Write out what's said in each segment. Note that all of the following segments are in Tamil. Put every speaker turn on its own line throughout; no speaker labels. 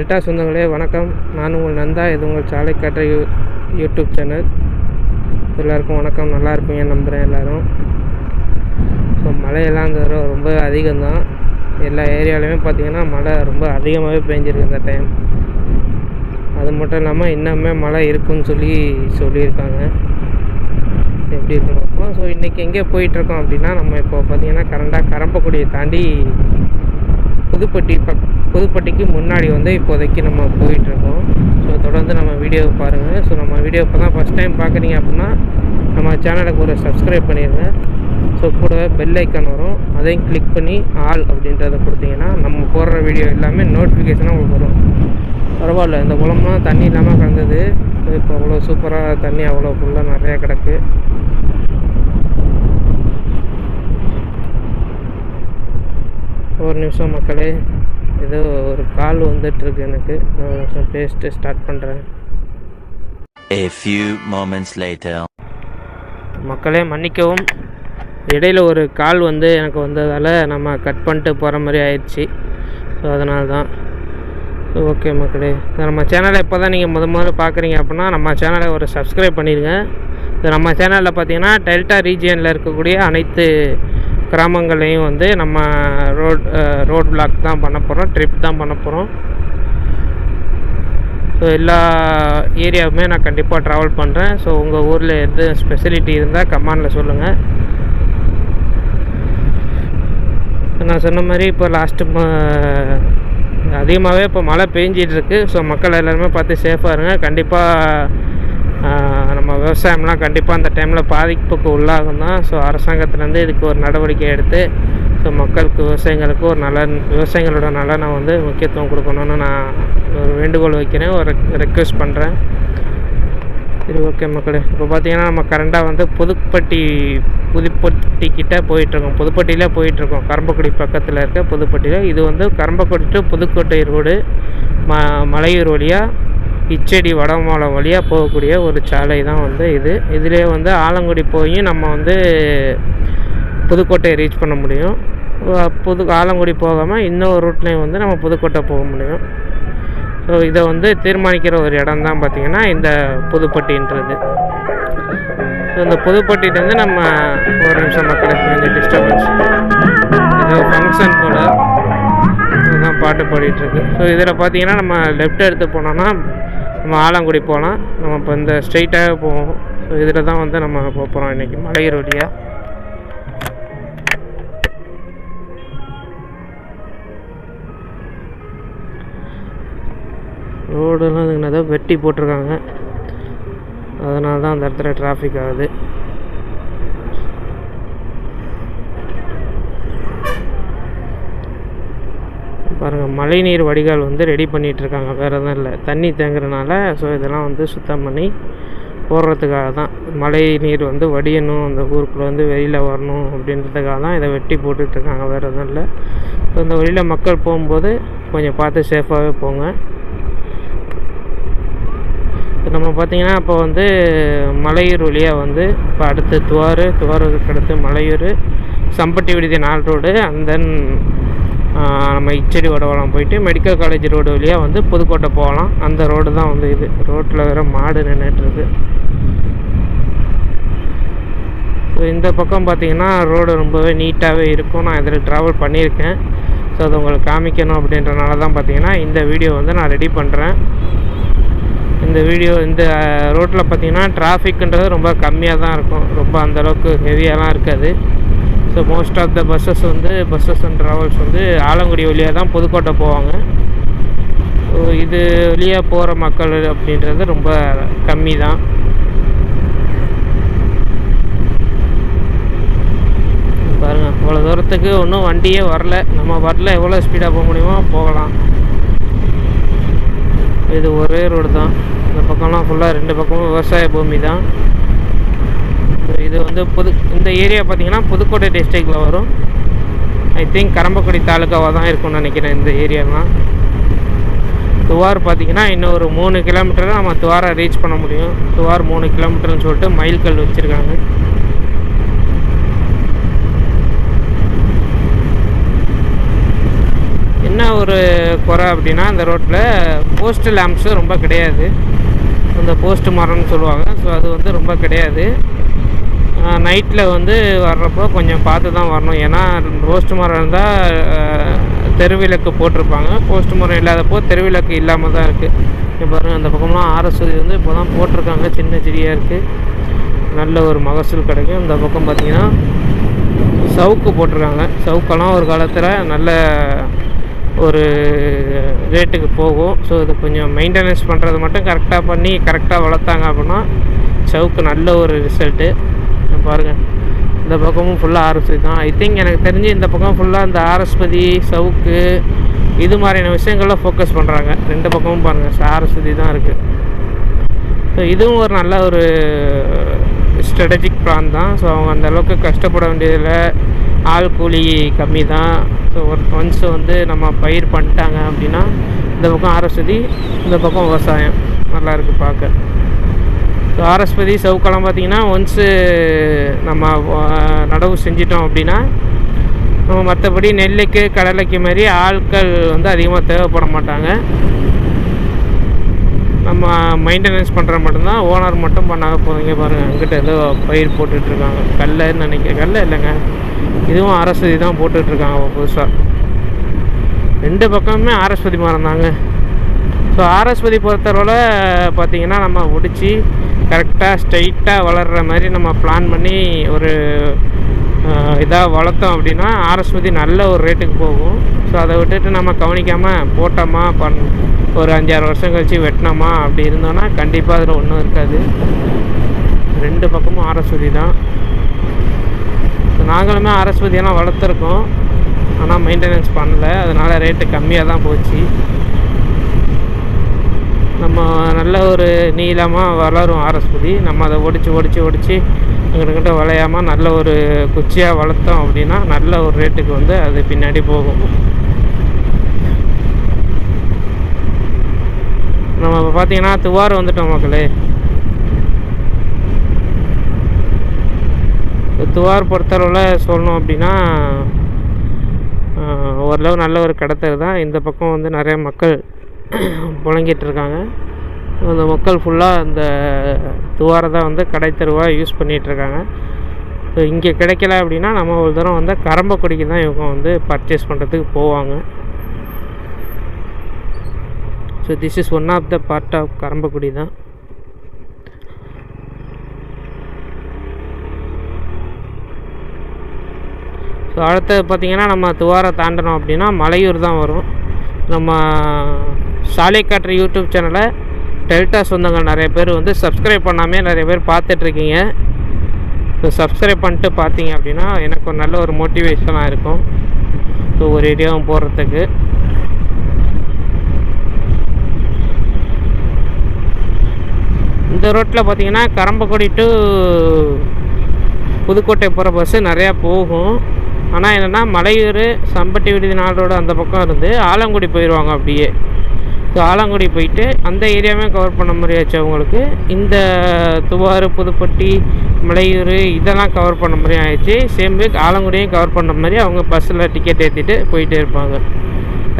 டெல்டா சொந்தங்களே வணக்கம். நான் உங்கள் நந்தா. இது உங்கள் சாலை காற்று யூடியூப் சேனல். எல்லாருக்கும் வணக்கம். நல்லா இருப்பீங்க நம்புகிறேன் எல்லோரும். ஸோ மழையெல்லாம் இந்த தடவை ரொம்ப அதிகம்தான். எல்லா ஏரியாலையுமே பார்த்திங்கன்னா மழை ரொம்ப அதிகமாகவே பெஞ்சிருக்கு இந்த டைம். அது மட்டும் இல்லாமல் இன்னுமே மழை இருக்குன்னு சொல்லியிருக்காங்க. எப்படி இருக்கணும். ஸோ இன்றைக்கி எங்கே போயிட்டுருக்கோம் அப்படின்னா, நம்ம இப்போ பார்த்திங்கன்னா கரெக்டாக கரம்பக்குடியை தாண்டி புதுப்பட்டிக்கு முன்னாடி இப்போதைக்கு நம்ம போயிட்டுருக்கோம். ஸோ தொடர்ந்து நம்ம வீடியோவை பாருங்கள். ஸோ நம்ம வீடியோ இப்போ தான் ஃபஸ்ட் டைம் பார்க்குறீங்க அப்படின்னா நம்ம சேனலுக்கு ஒரு சப்ஸ்கிரைப் பண்ணிடுங்க. ஸோ கூடவே பெல் ஐக்கான் வரும், அதையும் கிளிக் பண்ணி ஆல் அப்படின்றத கொடுத்தீங்கன்னா நம்ம போடுற வீடியோ எல்லாமே நோட்டிஃபிகேஷனாக உங்களுக்கு வரும். பரவாயில்ல, இந்த குளம்லாம் தண்ணி இல்லாமல் கிடந்தது. இப்போ அவ்வளோ சூப்பராக தண்ணி அவ்வளோ ஃபுல்லாக நிறையா கிடக்கு. ஒரு நிமிஷம் மக்களே, ஏதோ ஒரு கால் வந்துட்டுருக்கு எனக்கு. நான் ஒரு நிமிஷம் பேசிட்டு ஸ்டார்ட் பண்ணுறேன்.
A few moments later.
மக்களே மன்னிக்கவும், இடையில் ஒரு கால் எனக்கு வந்ததால் நம்ம கட் பண்ணிட்டு போகிற மாதிரி ஆயிடுச்சு. ஸோ அதனால தான். ஓகே மக்களே, நம்ம சேனலை இப்போ தான் நீங்கள் முதல்ல பார்க்குறீங்க அப்படின்னா நம்ம சேனலை ஒரு சப்ஸ்கிரைப் பண்ணிடுங்க. நம்ம சேனலில் பார்த்தீங்கன்னா டெல்டா ரீஜியனில் இருக்கக்கூடிய அனைத்து கிராமங்களையும் நம்ம ரோட் பிளாக் தான் பண்ண போகிறோம், ட்ரிப் தான் பண்ண போகிறோம். ஸோ எல்லா ஏரியாவுமே நான் கண்டிப்பாக ட்ராவல் பண்ணுறேன். ஸோ உங்கள் ஊரில் எது ஸ்பெசிலிட்டி இருந்தால் கமெண்டில் சொல்லுங்கள். நான் சொன்ன மாதிரி இப்போ லாஸ்ட்டு அதிகமாகவே இப்போ மழை பெஞ்சிகிட்ருக்கு. ஸோ மக்கள் எல்லாருமே பார்த்து சேஃபாக இருங்க. கண்டிப்பாக நம்ம விவசாயம்லாம் கண்டிப்பாக அந்த டைமில் பாதிப்புக்கு உள்ளாகும் தான். ஸோ அரசாங்கத்துலேருந்து இதுக்கு ஒரு நடவடிக்கை எடுத்து ஸோ மக்களுக்கு விவசாயிகளுக்கு ஒரு விவசாயிகளோட நலனை முக்கியத்துவம் கொடுக்கணுன்னு நான் ஒரு வேண்டுகோள் வைக்கிறேன், ஒரு ரெக்வெஸ்ட் பண்ணுறேன். சரி ஓகே மக்களே, இப்போ பார்த்தீங்கன்னா நம்ம கரெக்டாக புதுப்பட்டிக்கிட்ட போயிட்டுருக்கோம். புதுப்பட்டியில் போயிட்டுருக்கோம், கரம்பக்குடி பக்கத்தில் இருக்க புதுப்பட்டியில். இது கரம்பக்குடி டு புதுக்கோட்டை ரோடு மலையூர் வழியாக இச்செடி வடமாலம் வழியாக போகக்கூடிய ஒரு சாலை தான் இதிலே ஆலங்குடி போய் நம்ம புதுக்கோட்டையை ரீச் பண்ண முடியும். ஆலங்குடி போகாமல் இன்னொரு ரூட்லேயும் நம்ம புதுக்கோட்டை போக முடியும். ஸோ இதை தீர்மானிக்கிற ஒரு இடம் தான் பார்த்திங்கன்னா இந்த புதுப்பட்டின்றது. ஸோ இந்த புதுப்பட்டிலேருந்து நம்ம ஒரு நிமிஷம் மக்கள் கொஞ்சம் டிஸ்டர்பன்ஸ், ஏதோ ஃபங்க்ஷன் போல் இதுதான் பாட்டு பாடிட்டுருக்கு. ஸோ இதில் பார்த்திங்கன்னா நம்ம லெஃப்ட் எடுத்து போனோன்னா நம்ம ஆலங்குடி போகலாம். நம்ம இப்போ இந்த ஸ்ட்ரெயிட்டாக போவோம். ஸோ இதில் தான் நம்ம போக போகிறோம் இன்றைக்கி மலையூர் வழியாக. ரோடெல்லாம் இதுக்கு ஏதோ வெட்டி போட்டிருக்காங்க, அதனால தான் அந்த இடத்துல டிராஃபிக் ஆகுது. பாருங்கள், மழைநீர் வடிகால் ரெடி பண்ணிகிட்ருக்காங்க, வேறு எதுவும் இல்லை. தண்ணி தேங்குறதுனால ஸோ இதெல்லாம் சுத்தம் பண்ணி போடுறதுக்காக தான். மழை நீர் வடியணும், அந்த ஊருக்குள்ளே வெளியில் வரணும் அப்படின்றதுக்காக தான் இதை வெட்டி போட்டுட்ருக்காங்க, வேறு எதுவும் இல்லை. ஸோ இந்த வழியில் மக்கள் போகும்போது கொஞ்சம் பார்த்து சேஃபாகவே போங்க. நம்ம பார்த்திங்கன்னா இப்போ மலையூர் வழியாக இப்போ அடுத்து துவாரூருக்கு அடுத்து மலையூர், சம்பட்டி விடுதி 4 ரோடு, அண்ட் தென் நம்ம இச்செடி வடவளம் போயிட்டு மெடிக்கல் காலேஜ் ரோடு வழியாக புதுக்கோட்டை போகலாம். அந்த ரோடு தான் இது. ரோட்டில் வேறு மாடு நின்றுட்டுருக்கு. ஸோ இந்த பக்கம் பார்த்திங்கன்னா ரோடு ரொம்பவே நீட்டாகவே இருக்கும். நான் இதில் ட்ராவல் பண்ணியிருக்கேன். ஸோ அதை உங்களுக்கு காமிக்கணும் அப்படின்றனால தான் பார்த்திங்கன்னா இந்த வீடியோ நான் ரெடி பண்ணுறேன். இந்த ரோட்டில் பார்த்திங்கன்னா டிராஃபிக்ன்றது ரொம்ப கம்மியாக தான் இருக்கும், ரொம்ப அந்தளவுக்கு ஹெவியாலாம் இருக்காது. So most of the buses and travels Alangudi வழியாக தான் புதுக்கோட்டை போவாங்க. ஸோ இது வழியாக போகிற மக்கள் அப்படின்றது ரொம்ப கம்மி தான். பாருங்கள், அவ்வளோ தூரத்துக்கு ஒன்றும் வண்டியே வரல. நம்ம பாட்டில் எவ்வளோ ஸ்பீடாக போக முடியுமோ போகலாம். இது ஒரே ரோடு தான். இந்த பக்கம்லாம் ஃபுல்லாக 2 பக்கமும் விவசாய பூமி தான். இது இந்த ஏரியா பார்த்திங்கன்னா புதுக்கோட்டை டிஸ்ட்ரிக்டில் வரும். ஐ திங்க் கரம்பக்குடி தாலுக்காவாக தான் இருக்கும்னு நினைக்கிறேன் இந்த ஏரியாலாம். துவார் பார்த்திங்கன்னா இன்னும் ஒரு 3 கிலோமீட்டர் நம்ம துவாரை ரீச் பண்ண முடியும். துவார் 3 கிலோமீட்டர்னு சொல்லிட்டு மைல்கல் வச்சுருக்காங்க. என்ன ஒரு குறை அப்படின்னா அந்த ரோட்டில் போஸ்ட் லேம்ப்ஸு ரொம்ப கிடையாது. அந்த போஸ்ட் மரம்னு சொல்லுவாங்க. ஸோ அது வந்து ரொம்ப கிடையாது. நைட்டில் வந்து வர்றப்போ கொஞ்சம் பார்த்து தான் வரணும். ஏன்னா போஸ்ட் மரம் இருந்தால் தெருவிளக்கு போட்டிருப்பாங்க. போஸ்ட் மரம் இல்லாதப்போ தெருவிளக்கு இல்லாமல் தான் இருக்குது. இப்போ பாருங்கள், அந்த பக்கம்லாம் ஆர்எஸ்பதி வந்து இப்போ தான் போட்டிருக்காங்க. சின்ன செடியாக இருக்குது. நல்ல ஒரு மகசூல் கிடைக்கும். இந்த பக்கம் பார்த்திங்கன்னா சவுக்கு போட்டிருக்காங்க. சவுக்கெல்லாம் ஒரு காலத்தில் நல்ல ஒரு ரேட்டுக்கு போகும். ஸோ இது கொஞ்சம் மெயின்டெனன்ஸ் பண்ணுறது மட்டும் கரெக்டாக பண்ணி கரெக்டாக வளர்த்தாங்க அப்படின்னா சவுக்கு நல்ல ஒரு ரிசல்ட்டு. பாருங்கள், இந்த பக்கமும் ஃபுல்லாக ஆர்எஸ்பதி தான். ஐ திங்க் எனக்கு தெரிஞ்சு இந்த பக்கம் ஃபுல்லாக இந்த ஆர்எஸ்பதி சவுக்கு இது மாதிரியான விஷயங்கள்லாம் ஃபோக்கஸ் பண்ணுறாங்க. ரெண்டு பக்கமும் பாருங்கள் ஆர்எஸ்பதி தான் இருக்குது. ஸோ இதுவும் ஒரு நல்ல ஒரு ஸ்ட்ராட்டஜிக் பிளான் தான். ஸோ அவங்க அந்தளவுக்கு கஷ்டப்பட வேண்டியதில்லை. ஆள் கூலி கம்மி தான். ஸோ ஒன்ஸ் வந்து நம்ம பயிர் பண்ணிட்டாங்க அப்படின்னா இந்த பக்கம் ஆர்எஸ்பதி, இந்த பக்கம் விவசாயம் நல்லா இருக்குது பார்க்க. ஸோ ஆர்எஸ்பதி சவுக்கெல்லாம் பார்த்திங்கன்னா ஒன்ஸு நம்ம நடவு செஞ்சிட்டோம் அப்படின்னா நம்ம மற்றபடி நெல்லுக்கு கடலைக்கு மாதிரி ஆட்கள் வந்து அதிகமாக தேவைப்பட மாட்டாங்க. நம்ம மெயின்டெனன்ஸ் பண்ணுற மட்டும்தான், ஓனர் மட்டும் பண்ணாங்க போதுங்க. பாருங்கள், அங்கிட்ட ஏதோ பயிர் போட்டுட்ருக்காங்க. கல்லுன்னு நினைக்கிறேன். கல்ல இல்லைங்க, இதுவும் ஆர்எஸ்பதி தான் போட்டுட்ருக்காங்க புதுசாக. ரெண்டு பக்கமுமே ஆர்எஸ்பதி மரம் தாங்க. ஸோ ஆர்எஸ்பதி பொறுத்தளவில் பார்த்திங்கன்னா நம்ம ஒடிச்சு கரெக்டாக ஸ்ட்ரைட்டாக வளர்கிற மாதிரி நம்ம பிளான் பண்ணி ஒரு இதாக வளர்த்தோம் அப்படின்னா ஆர்எஸ்பதி நல்ல ஒரு ரேட்டுக்கு போகும். ஸோ அதை விட்டுட்டு நம்ம கவனிக்காமல் போட்டோமா ஒரு 5-6 வருஷம் கழித்து வெட்டினோமா அப்படி இருந்தோன்னா கண்டிப்பாக அதில் ஒன்றும் இருக்காது. ரெண்டு பக்கமும் ஆர்எஸ்பதி தான். நாங்களுமே ஆர்எஸ்பதியெல்லாம் வளர்த்துருக்கோம், ஆனால் மெயின்டெனன்ஸ் பண்ணலை. அதனால் ரேட்டு கம்மியாக தான் போச்சு. நம்ம நல்ல ஒரு நீளமாக வளரும் ஆர்எஸ்பதி. நம்ம அதை ஒடிச்சு எங்கிட்ட விளையாமல் நல்ல ஒரு குச்சியாக வளர்த்தோம் அப்படின்னா நல்ல ஒரு ரேட்டுக்கு வந்து அது பின்னாடி போகும். நம்ம இப்போ பார்த்திங்கன்னா துவார் வந்துட்டோம் மக்களே. துவார் பொறுத்தளவில் சொல்லணும் அப்படின்னா ஓரளவு நல்ல ஒரு கடத்தல் தான். இந்த பக்கம் வந்து நிறைய மக்கள் புழங்கிட்டு இருக்காங்க. அந்த மக்கள் ஃபுல்லாக இந்த துவாரை தான் வந்து கடைத்தருவாக யூஸ் பண்ணிகிட்ருக்காங்க. ஸோ இங்கே கிடைக்கல அப்படின்னா நம்ம ஒரு தரம் வந்து கரம்பக்குடிக்கு தான் இவங்க வந்து பர்ச்சேஸ் பண்ணுறதுக்கு போவாங்க. So this is one of the part of Karambakudi தான். ஸோ அடுத்தது பார்த்திங்கன்னா நம்ம துவாரை தாண்டணும் அப்படின்னா மலையூர் தான் வரும். நம்ம சாலைக்காற்று யூடியூப் சேனலை டெல்டா சொந்தங்கள் நிறைய பேர் வந்து சப்ஸ்கிரைப் பண்ணாமே நிறைய பேர் பார்த்துட்ருக்கீங்க. ஸோ சப்ஸ்கிரைப் பண்ணிட்டு பார்த்தீங்க அப்படின்னா எனக்கு ஒரு நல்ல ஒரு மோட்டிவேஷனாக இருக்கும். ஸோ ஒரு ஏரியாவும் போடுறதுக்கு. இந்த ரோட்டில் பார்த்திங்கன்னா கரம்பக்குடி டு புதுக்கோட்டை போகிற பஸ்ஸு நிறையா போகும். ஆனால் என்னென்னா மலையூர் சம்பட்டி விடுதி 4 ரோடு அந்த பக்கம் இருந்து ஆலங்குடி போயிடுவாங்க அப்படியே. ஸோ ஆலங்குடி போயிட்டு அந்த ஏரியாவே கவர் பண்ண மாதிரியாச்சு அவங்களுக்கு. இந்த துவாறு, புதுப்பட்டி, மலையூர் இதெல்லாம் கவர் பண்ண மாதிரி ஆயிடுச்சு. சேம் வீக் ஆலங்குடியும் கவர் பண்ண மாதிரி அவங்க பஸ்ஸில் டிக்கெட் ஏற்றிட்டு போயிட்டே இருப்பாங்க.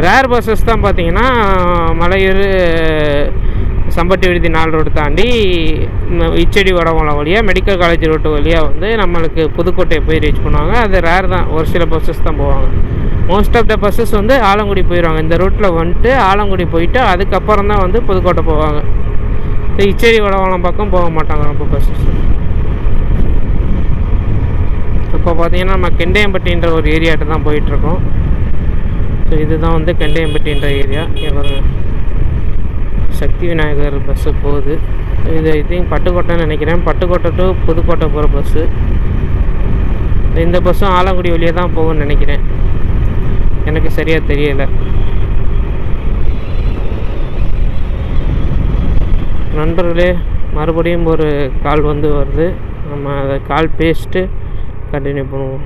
ரேர் பஸ்ஸஸ் தான் பார்த்திங்கன்னா மலையூர் சம்பட்டி விடுதி 4 ரோடு தாண்டி இச்சடி வடமலை வழியாக மெடிக்கல் காலேஜ் ரோட்டு வழியாக வந்து நம்மளுக்கு புதுக்கோட்டையை போய் ரீச் பண்ணுவாங்க. அது ரேர் தான், ஒரு சில பஸ்ஸஸ் தான் போவாங்க. மோஸ்ட் ஆஃப் த பஸ்ஸஸ் வந்து ஆலங்குடி போயிடுவாங்க. இந்த ரூட்டில் வந்துட்டு ஆலங்குடி போயிட்டு அதுக்கப்புறம் தான் வந்து புதுக்கோட்டை போவாங்க. இச்சேரி வடவளம் பக்கம் போக மாட்டாங்க ரொம்ப பஸ்ஸஸ். இப்போ பார்த்திங்கன்னா நம்ம கெண்டையம்பட்டின்ற ஒரு ஏரியாட்ட தான் போயிட்டுருக்கோம். ஸோ இதுதான் வந்து கெண்டையம்பட்டின்ற ஏரியா. பாருங்க, சக்தி விநாயகர் பஸ்ஸு போகுது. இது ஐ திங்க் பட்டுக்கோட்டைன்னு நினைக்கிறேன். பட்டுக்கோட்டை டு புதுக்கோட்டை போகிற பஸ்ஸு. இந்த பஸ்ஸும் ஆலங்குடி வழியாக தான் போகும்னு நினைக்கிறேன், எனக்கு சரியாக தெரியலை. நண்பர்களே, மறுபடியும் ஒரு கால் வந்து வருது. நம்ம அதை கால் பேசிட்டு கண்டினியூ பண்ணுவோம்.